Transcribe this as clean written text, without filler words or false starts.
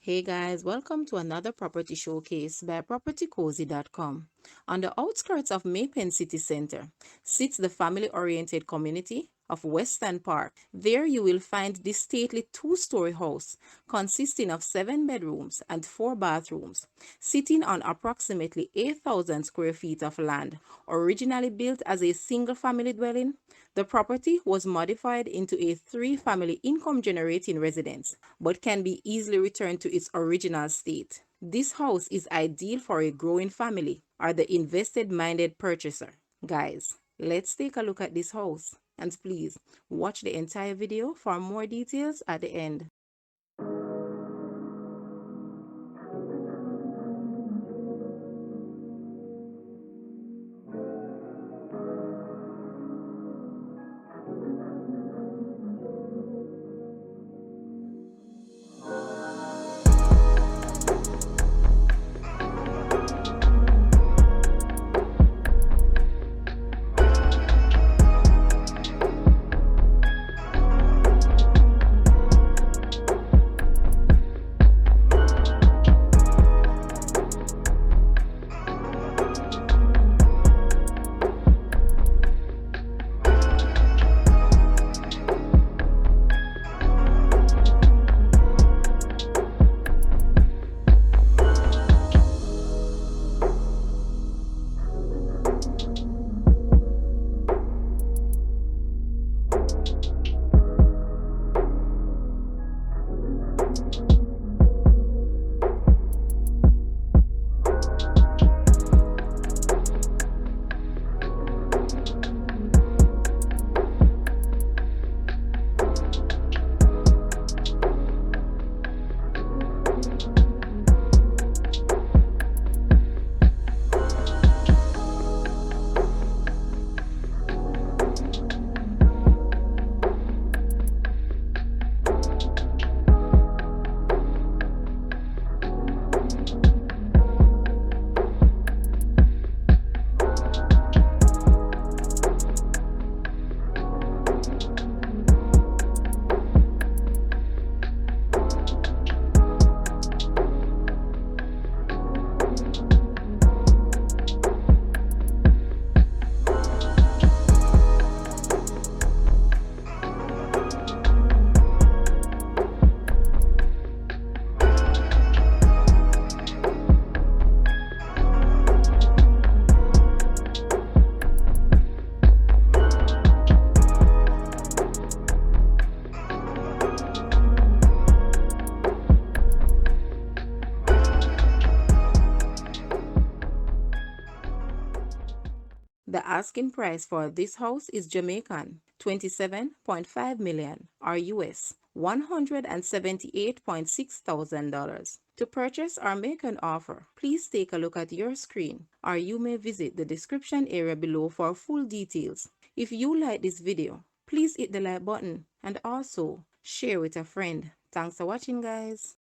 Hey guys, welcome to another property showcase by propertycozy.com. On the outskirts of Mapen City Center sits the family-oriented community of Western Park. There you will find this stately two-story house consisting of 7 bedrooms and 4 bathrooms, sitting on approximately 8,000 square feet of land. Originally built as a single-family dwelling, the property was modified into a 3-family income-generating residence, but can be easily returned to its original state. This house is ideal for a growing family or the invested-minded purchaser. Guys, let's take a look at this house, and please watch the entire video for more details at the end. The asking price for this house is Jamaican 27.5 million or US $178,600. To purchase or make an offer, please take a look at your screen, or you may visit the description area below for full details. If you like this video, please hit the like button and also share with a friend. Thanks for watching, guys.